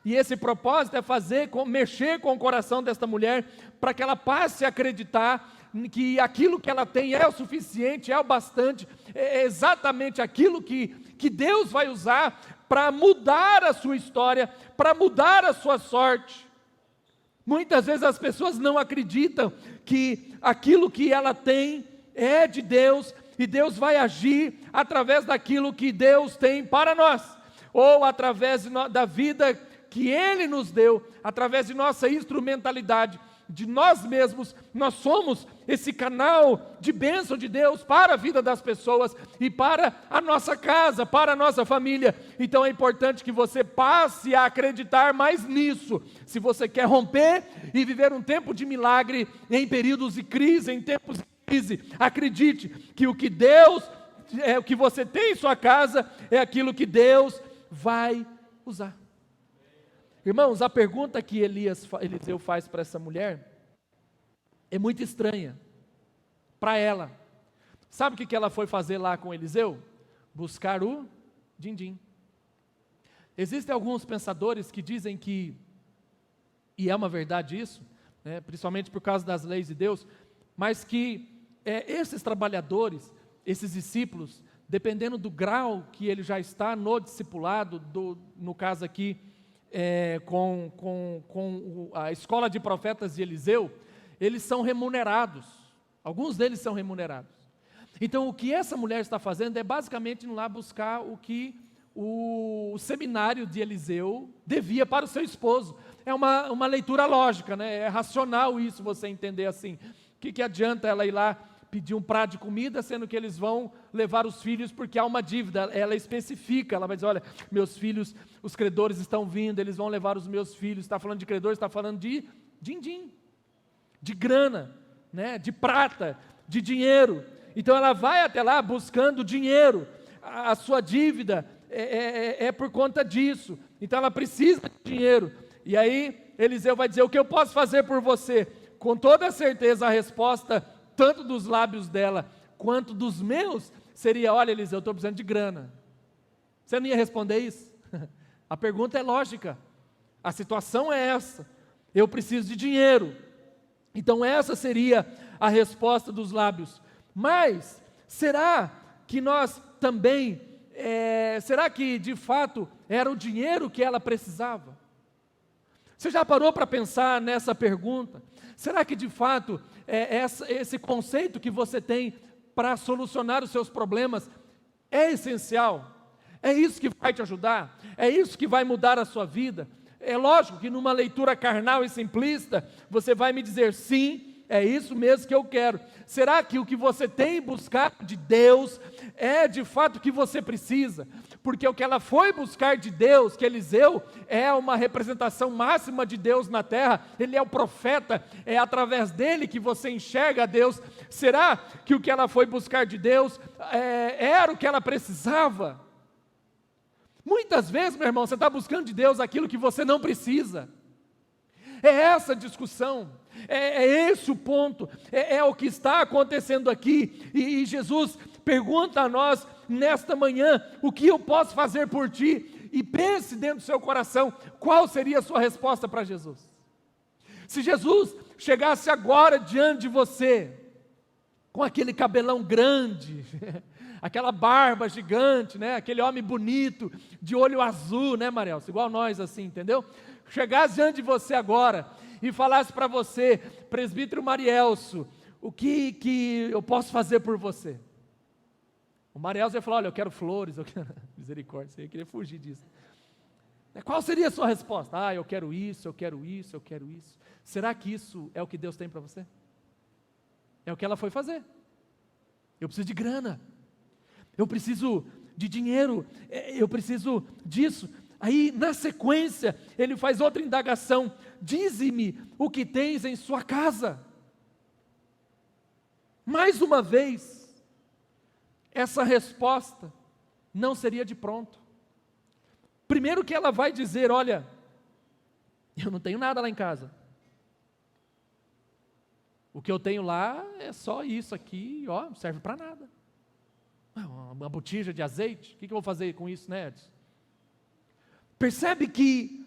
E esse propósito é mexer com o coração desta mulher, para que ela passe a acreditar que aquilo que ela tem é o suficiente, é o bastante, é exatamente aquilo que Deus vai usar para mudar a sua história, para mudar a sua sorte. Muitas vezes as pessoas não acreditam que aquilo que ela tem é de Deus, e Deus vai agir através daquilo que Deus tem para nós, ou através da vida que Ele nos deu, através de nossa instrumentalidade, de nós mesmos. Nós somos esse canal de bênção de Deus para a vida das pessoas e para a nossa casa, para a nossa família. Então é importante que você passe a acreditar mais nisso, se você quer romper e viver um tempo de milagre em períodos de crise, em tempos de crise. Acredite que o que o que você tem em sua casa é aquilo que Deus vai usar. Irmãos, a pergunta que Eliseu faz para essa mulher é muito estranha para ela. Sabe o que ela foi fazer lá com Eliseu? Buscar o din-din. Existem alguns pensadores que dizem que, e é uma verdade isso, né, principalmente por causa das leis de Deus, mas que esses trabalhadores, esses discípulos, dependendo do grau que ele já está no discipulado, no caso aqui, com a escola de profetas de Eliseu, eles são remunerados, alguns deles são remunerados. Então o que essa mulher está fazendo é basicamente ir lá buscar o que o seminário de Eliseu devia para o seu esposo. É uma leitura lógica, né? É racional isso, você entender assim. O que adianta ela ir lá pedir um prato de comida, sendo que eles vão levar os filhos, porque há uma dívida. Ela especifica, ela vai dizer, olha, meus filhos, os credores estão vindo, eles vão levar os meus filhos. Está falando de credores, está falando de din-din, de grana, né? De prata, de dinheiro. Então ela vai até lá buscando dinheiro. A sua dívida é por conta disso. Então ela precisa de dinheiro. E aí Eliseu vai dizer, o que eu posso fazer por você? Com toda certeza a resposta, tanto dos lábios dela, quanto dos meus, seria, olha Eliseu, eu estou precisando de grana. Você não ia responder isso? A pergunta é lógica. A situação é essa. Eu preciso de dinheiro. Então essa seria a resposta dos lábios. Mas, será que nós também, será que de fato era o dinheiro que ela precisava? Você já parou para pensar nessa pergunta? Será que de fato esse conceito que você tem para solucionar os seus problemas é essencial? É isso que vai te ajudar? É isso que vai mudar a sua vida? É lógico que numa leitura carnal e simplista, você vai me dizer sim, é isso mesmo que eu quero. Será que o que você tem buscado de Deus é de fato o que você precisa? Porque o que ela foi buscar de Deus, que Eliseu é uma representação máxima de Deus na terra, ele é o profeta, é através dele que você enxerga a Deus. Será que o que ela foi buscar de Deus era o que ela precisava? Muitas vezes, meu irmão, você está buscando de Deus aquilo que você não precisa. É essa a discussão, é esse o ponto, é o que está acontecendo aqui. E Jesus pergunta a nós nesta manhã: o que eu posso fazer por ti? E pense dentro do seu coração, qual seria a sua resposta para Jesus? Se Jesus chegasse agora diante de você, com aquele cabelão grande, aquela barba gigante, né? Aquele homem bonito, de olho azul, né, Marielson? Igual nós assim, entendeu? Chegasse diante de você agora e falasse para você: presbítero Marielson, o que eu posso fazer por você? O Marielson ia falar: olha, eu quero flores, eu quero... misericórdia, eu queria fugir disso. Qual seria a sua resposta? Ah, eu quero isso, eu quero isso, eu quero isso. Será que isso é o que Deus tem para você? É o que ela foi fazer. Eu preciso de grana, eu preciso de dinheiro, eu preciso disso. Aí, na sequência, ele faz outra indagação: dize-me o que tens em sua casa. Mais uma vez, essa resposta não seria de pronto. Primeiro que ela vai dizer: olha, eu não tenho nada lá em casa. O que eu tenho lá é só isso aqui, ó, não serve para nada. Uma botija de azeite, o que eu vou fazer com isso, né, Edson? Percebe que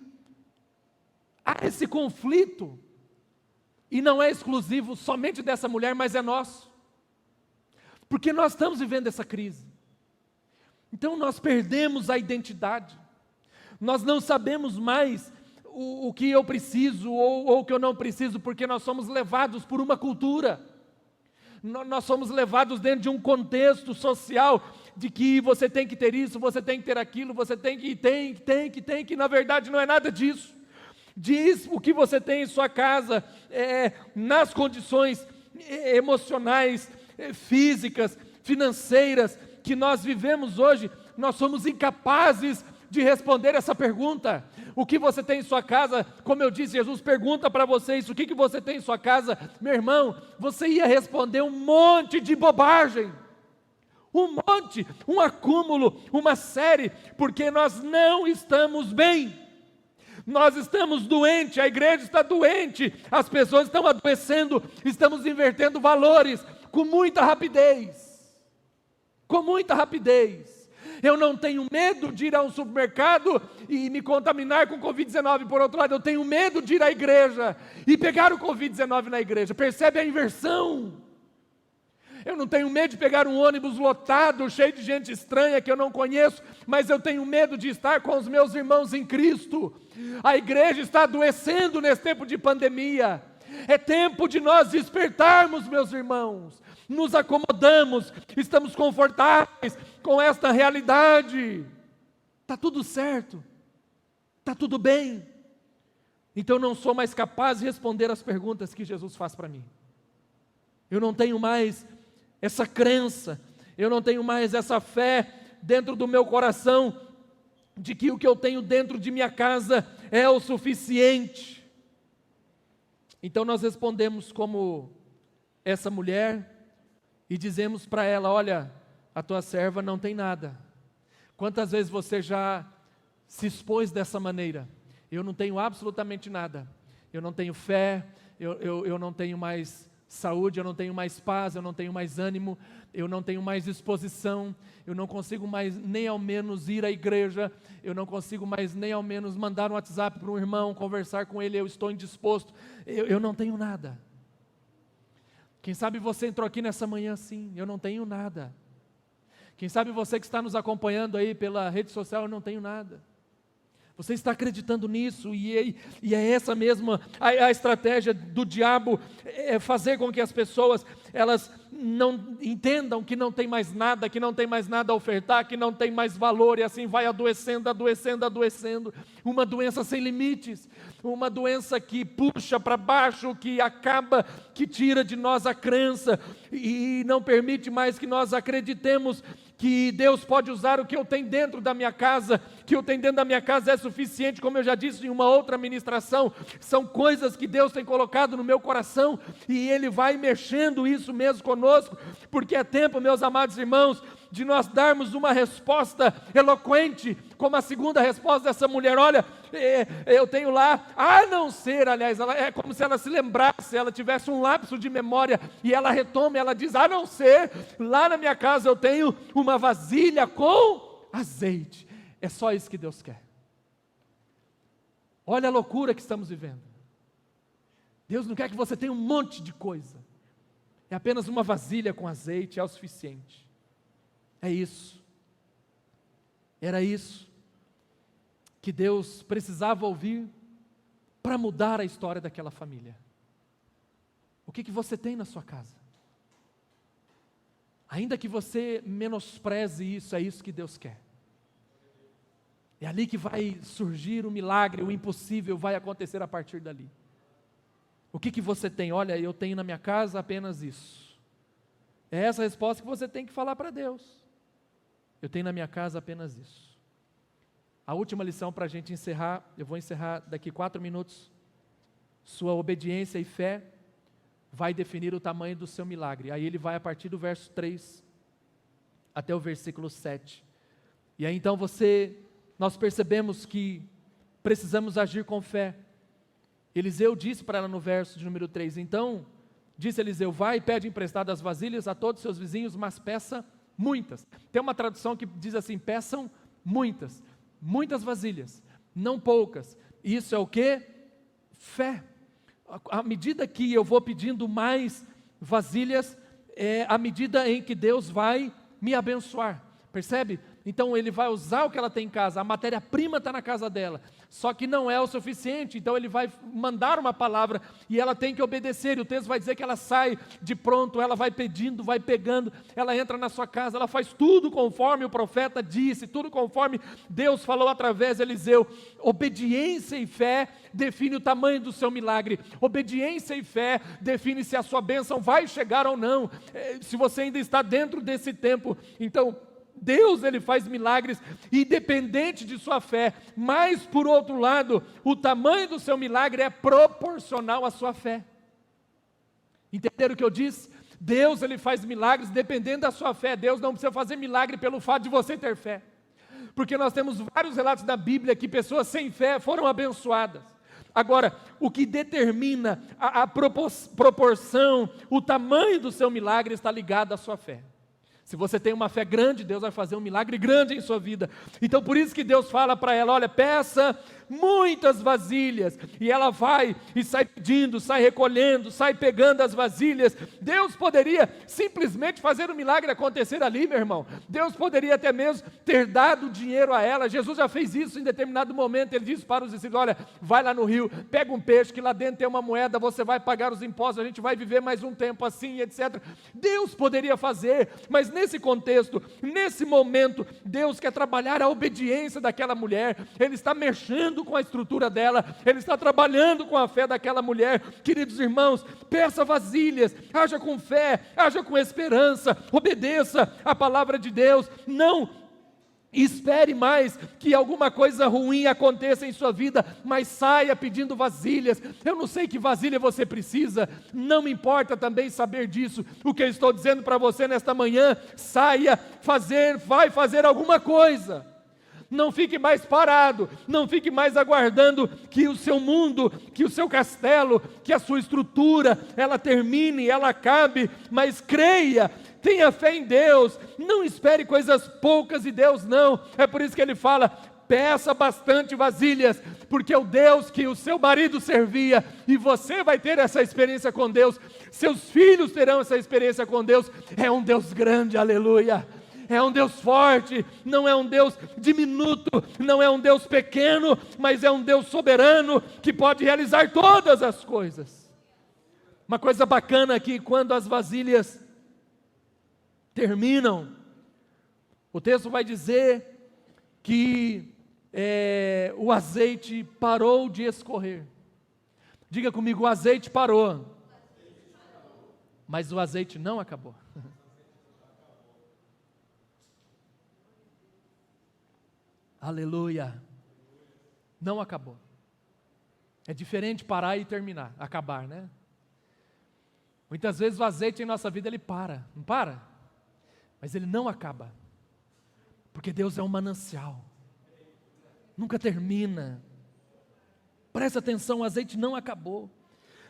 há esse conflito, e não é exclusivo somente dessa mulher, mas é nosso. Porque nós estamos vivendo essa crise. Então nós perdemos a identidade. Nós não sabemos mais o que eu preciso ou o que eu não preciso, porque nós somos levados por uma cultura. Nós somos levados dentro de um contexto social de que você tem que ter isso, você tem que ter aquilo, você tem que, na verdade não é nada disso. Diz o que você tem em sua casa, nas condições emocionais, físicas, financeiras que nós vivemos hoje. Nós somos incapazes de responder essa pergunta. O que você tem em sua casa? Como eu disse, Jesus pergunta para vocês: o que você tem em sua casa? Meu irmão, você ia responder um monte de bobagem, um monte, um acúmulo, uma série, porque nós não estamos bem, nós estamos doentes, a igreja está doente, as pessoas estão adoecendo, estamos invertendo valores com muita rapidez, com muita rapidez. Eu não tenho medo de ir a um supermercado e me contaminar com Covid-19. Por outro lado, eu tenho medo de ir à igreja e pegar o Covid-19 na igreja. Percebe a inversão? Eu não tenho medo de pegar um ônibus lotado, cheio de gente estranha que eu não conheço, mas eu tenho medo de estar com os meus irmãos em Cristo. A igreja está adoecendo nesse tempo de pandemia. É tempo de nós despertarmos, meus irmãos. Nos acomodamos, estamos confortáveis com esta realidade. Está tudo certo, está tudo bem. Então eu não sou mais capaz de responder as perguntas que Jesus faz para mim. Eu não tenho mais essa crença, eu não tenho mais essa fé dentro do meu coração, de que o que eu tenho dentro de minha casa é o suficiente. Então nós respondemos como essa mulher, e dizemos para ela: olha, a tua serva não tem nada. Quantas vezes você já se expôs dessa maneira? Eu não tenho absolutamente nada, eu não tenho fé, eu não tenho mais saúde, eu não tenho mais paz, eu não tenho mais ânimo, eu não tenho mais disposição, eu não consigo mais nem ao menos ir à igreja, eu não consigo mais nem ao menos mandar um WhatsApp para um irmão, conversar com ele, eu estou indisposto, eu não tenho nada. Quem sabe você entrou aqui nessa manhã assim, eu não tenho nada. Quem sabe você que está nos acompanhando aí pela rede social, eu não tenho nada. Você está acreditando nisso e é essa mesma a estratégia do diabo, é fazer com que as pessoas, elas não entendam que não tem mais nada, que não tem mais nada a ofertar, que não tem mais valor, e assim vai adoecendo, uma doença sem limites, uma doença que puxa para baixo, que acaba, que tira de nós a crença e não permite mais que nós acreditemos que Deus pode usar o que eu tenho dentro da minha casa, que eu tenho dentro da minha casa é suficiente, como eu já disse em uma outra ministração, são coisas que Deus tem colocado no meu coração, e Ele vai mexendo isso mesmo conosco, porque é tempo, meus amados irmãos, de nós darmos uma resposta eloquente, como a segunda resposta dessa mulher. Olha, eu tenho lá, a não ser, aliás, ela, é como se ela se lembrasse, ela tivesse um lapso de memória, e ela retoma, ela diz, a não ser, lá na minha casa eu tenho uma vasilha com azeite. É só isso que Deus quer. Olha a loucura que estamos vivendo. Deus não quer que você tenha um monte de coisa, é apenas uma vasilha com azeite, é o suficiente. É isso. Era isso que Deus precisava ouvir para mudar a história daquela família. O que você tem na sua casa? Ainda que você menospreze isso, é isso que Deus quer. É ali que vai surgir o milagre, o impossível vai acontecer a partir dali. O que você tem? Olha, eu tenho na minha casa apenas isso. É essa a resposta que você tem que falar para Deus. Eu tenho na minha casa apenas isso. A última lição para a gente encerrar, eu vou encerrar daqui 4 minutos. Sua obediência e fé vai definir o tamanho do seu milagre. Aí ele vai a partir do verso 3 até o versículo 7. E aí então nós percebemos que precisamos agir com fé. Eliseu disse para ela no verso de número 3, então, disse Eliseu, vai e pede emprestado as vasilhas a todos os seus vizinhos, mas peça muitas. Tem uma tradução que diz assim, peçam muitas vasilhas, não poucas. Isso é o que? Fé. À medida que eu vou pedindo mais vasilhas, é à medida em que Deus vai me abençoar, percebe? Então ele vai usar o que ela tem em casa, a matéria-prima está na casa dela, só que não é o suficiente, então ele vai mandar uma palavra e ela tem que obedecer, e o texto vai dizer que ela sai de pronto, ela vai pedindo, vai pegando, ela entra na sua casa, ela faz tudo conforme o profeta disse, tudo conforme Deus falou através de Eliseu. Obediência e fé define o tamanho do seu milagre, obediência e fé define se a sua bênção vai chegar ou não, se você ainda está dentro desse tempo. Então Deus, Ele faz milagres independente de sua fé, mas por outro lado, o tamanho do seu milagre é proporcional à sua fé. Entenderam o que eu disse? Deus, Ele faz milagres dependendo da sua fé. Deus não precisa fazer milagre pelo fato de você ter fé, porque nós temos vários relatos da Bíblia que pessoas sem fé foram abençoadas. Agora, o que determina a proporção, o tamanho do seu milagre está ligado à sua fé. Se você tem uma fé grande, Deus vai fazer um milagre grande em sua vida. Então por isso que Deus fala para ela, olha, peça muitas vasilhas. E ela vai e sai pedindo, sai recolhendo, sai pegando as vasilhas. Deus poderia simplesmente fazer o milagre acontecer ali, meu irmão. Deus poderia até mesmo ter dado dinheiro a ela. Jesus já fez isso em determinado momento. Ele disse para os discípulos, olha, vai lá no rio, pega um peixe, que lá dentro tem uma moeda, você vai pagar os impostos, a gente vai viver mais um tempo assim, etc. Deus poderia fazer, mas nesse contexto, nesse momento, Deus quer trabalhar a obediência daquela mulher. Ele está mexendo com a estrutura dela, Ele está trabalhando com a fé daquela mulher. Queridos irmãos, peça vasilhas, haja com fé, haja com esperança, obedeça a palavra de Deus, não espere mais que alguma coisa ruim aconteça em sua vida, mas saia pedindo vasilhas. Eu não sei que vasilha você precisa, não me importa também saber disso. O que eu estou dizendo para você nesta manhã, saia vai fazer alguma coisa. Não fique mais parado, não fique mais aguardando que o seu mundo, que o seu castelo, que a sua estrutura, ela termine, ela acabe, mas creia, tenha fé em Deus, não espere coisas poucas de Deus não. É por isso que ele fala, peça bastante vasilhas, porque o Deus que o seu marido servia, e você vai ter essa experiência com Deus, seus filhos terão essa experiência com Deus, é um Deus grande, aleluia. É um Deus forte, não é um Deus diminuto, não é um Deus pequeno, mas é um Deus soberano que pode realizar todas as coisas. Uma coisa bacana aqui, quando as vasilhas terminam, o texto vai dizer que o azeite parou de escorrer. Diga comigo, o azeite parou, mas o azeite não acabou. Aleluia, não acabou. É diferente parar e terminar, acabar, né? Muitas vezes o azeite em nossa vida ele para, não para? Mas ele não acaba, porque Deus é um manancial, nunca termina. Presta atenção, o azeite não acabou.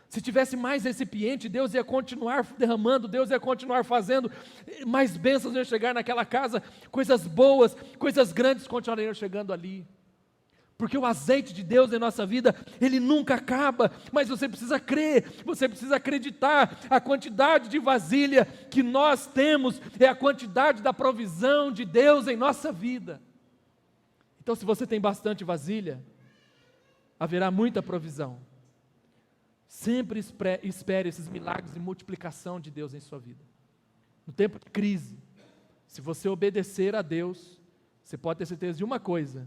Se tivesse mais recipiente, Deus ia continuar derramando, Deus ia continuar fazendo, mais bênçãos iam chegar naquela casa, coisas boas, coisas grandes continuariam chegando ali. Porque o azeite de Deus em nossa vida, ele nunca acaba, mas você precisa crer, você precisa acreditar. A quantidade de vasilha que nós temos é a quantidade da provisão de Deus em nossa vida. Então, se você tem bastante vasilha, haverá muita provisão. Sempre espere esses milagres de multiplicação de Deus em sua vida. No tempo de crise, se você obedecer a Deus, você pode ter certeza de uma coisa: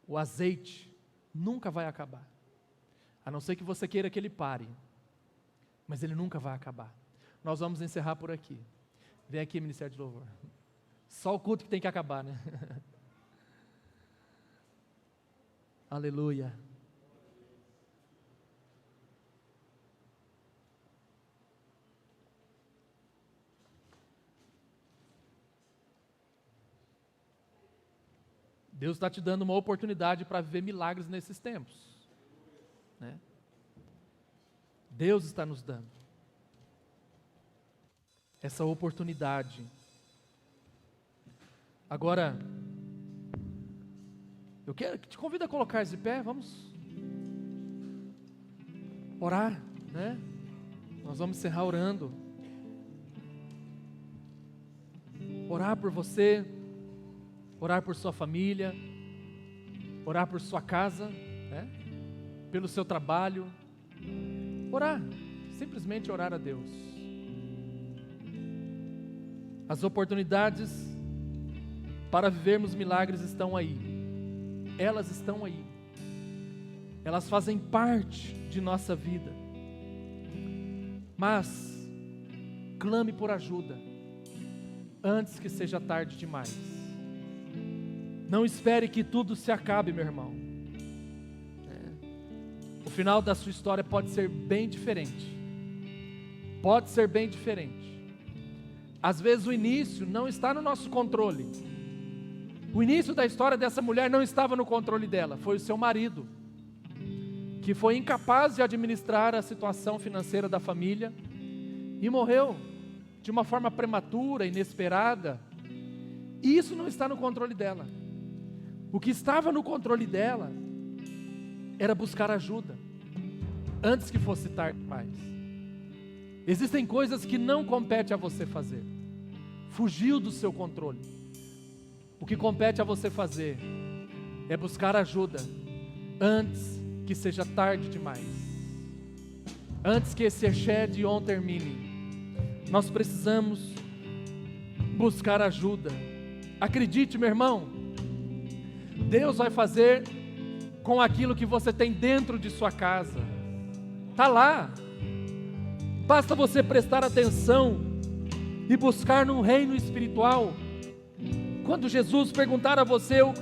o azeite nunca vai acabar. A não ser que você queira que ele pare, mas ele nunca vai acabar. Nós vamos encerrar por aqui. Vem aqui, Ministério de Louvor. Só o culto que tem que acabar, né? Aleluia. Deus está te dando uma oportunidade para viver milagres nesses tempos, né? Deus está nos dando essa oportunidade. Agora, eu te convido a colocar de pé, vamos orar, né? Nós vamos encerrar orando. Orar por você, orar por sua família, orar por sua casa, né? Pelo seu trabalho, orar, simplesmente orar a Deus. As oportunidades para vivermos milagres estão aí, elas estão aí, elas fazem parte de nossa vida, mas clame por ajuda, antes que seja tarde demais. Não espere que tudo se acabe, meu irmão. O final da sua história pode ser bem diferente. Pode ser bem diferente. Às vezes o início não está no nosso controle. O início da história dessa mulher não estava no controle dela. Foi o seu marido, que foi incapaz de administrar a situação financeira da família e morreu de uma forma prematura, inesperada. E isso não está no controle dela. O que estava no controle dela era buscar ajuda, antes que fosse tarde demais. Existem coisas que não compete a você fazer, fugiu do seu controle. O que compete a você fazer é buscar ajuda, antes que seja tarde demais, antes que esse Eshed Yom termine. Nós precisamos buscar ajuda. Acredite, meu irmão, Deus vai fazer com aquilo que você tem dentro de sua casa. Está lá. Basta você prestar atenção e buscar no reino espiritual. Quando Jesus perguntar a você o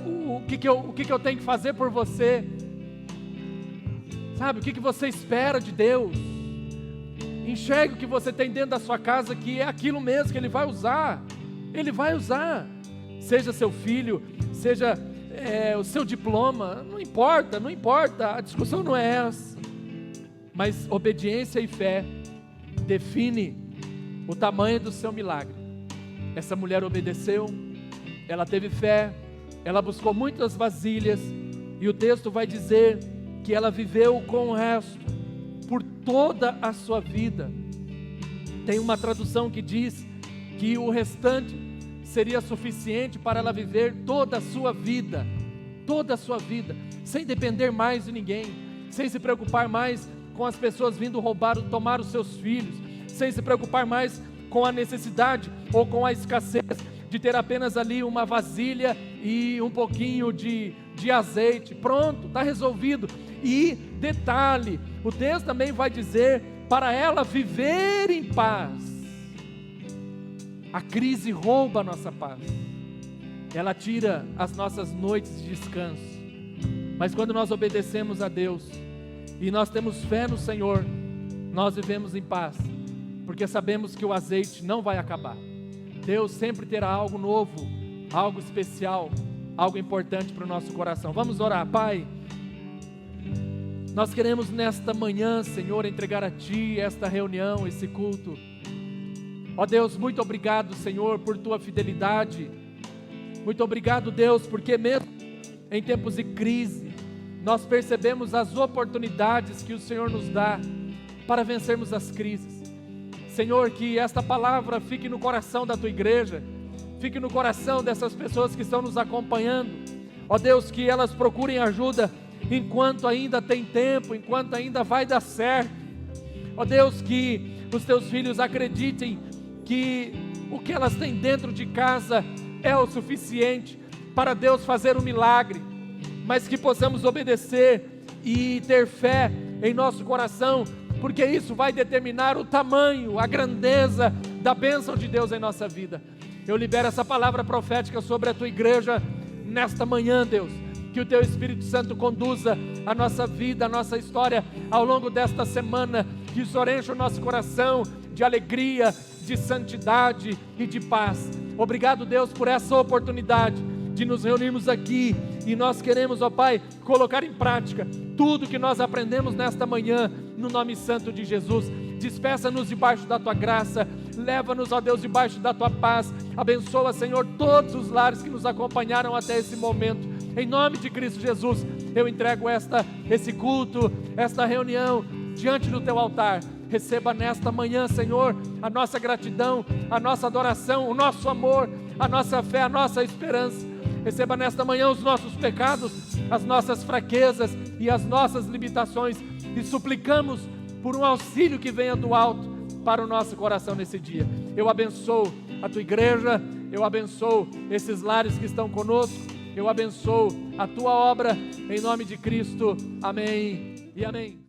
que eu tenho que fazer por você, sabe, o que você espera de Deus, enxergue o que você tem dentro da sua casa, que é aquilo mesmo que Ele vai usar. Ele vai usar. seja seu filho, seja o seu diploma, não importa, a discussão não é essa. Mas obediência e fé define o tamanho do seu milagre. Essa mulher obedeceu, ela teve fé, ela buscou muitas vasilhas, e o texto vai dizer que ela viveu com o resto por toda a sua vida. Tem uma tradução que diz que o restante seria suficiente para ela viver toda a sua vida, sem depender mais de ninguém, sem se preocupar mais com as pessoas vindo roubar ou tomar os seus filhos, sem se preocupar mais com a necessidade ou com a escassez de ter apenas ali uma vasilha e um pouquinho de azeite. Pronto, está resolvido. E detalhe, o texto também vai dizer para ela viver em paz. A crise rouba a nossa paz, ela tira as nossas noites de descanso. Mas quando nós obedecemos a Deus e nós temos fé no Senhor, nós vivemos em paz, porque sabemos que o azeite não vai acabar. Deus sempre terá algo novo, algo especial, algo importante para o nosso coração. Vamos orar. Pai, nós queremos nesta manhã, Senhor, entregar a Ti esta reunião, esse culto. Ó Deus, muito obrigado, Senhor, por Tua fidelidade. Muito obrigado, Deus, porque mesmo em tempos de crise, nós percebemos as oportunidades que o Senhor nos dá para vencermos as crises. Senhor, que esta palavra fique no coração da Tua igreja, fique no coração dessas pessoas que estão nos acompanhando. Ó Deus, que elas procurem ajuda enquanto ainda tem tempo, enquanto ainda vai dar certo. Ó Deus, que os Teus filhos acreditem que o que elas têm dentro de casa é o suficiente para Deus fazer um milagre, mas que possamos obedecer e ter fé em nosso coração, porque isso vai determinar o tamanho, a grandeza da bênção de Deus em nossa vida. Eu libero essa palavra profética sobre a Tua igreja nesta manhã, Deus, que o Teu Espírito Santo conduza a nossa vida, a nossa história ao longo desta semana, que o Senhor encha o nosso coração de alegria, de santidade e de paz. Obrigado, Deus, por essa oportunidade de nos reunirmos aqui, e nós queremos, ó Pai, colocar em prática tudo que nós aprendemos nesta manhã, no nome santo de Jesus. Despeça-nos debaixo da Tua graça, leva-nos, ó Deus, debaixo da Tua paz. Abençoa, Senhor, todos os lares que nos acompanharam até esse momento. Em nome de Cristo Jesus, eu entrego esse culto, esta reunião diante do Teu altar. Receba nesta manhã, Senhor, a nossa gratidão, a nossa adoração, o nosso amor, a nossa fé, a nossa esperança. Receba nesta manhã os nossos pecados, as nossas fraquezas e as nossas limitações, e suplicamos por um auxílio que venha do alto para o nosso coração nesse dia. Eu abençoo a Tua igreja, eu abençoo esses lares que estão conosco, eu abençoo a Tua obra, em nome de Cristo. Amém e amém.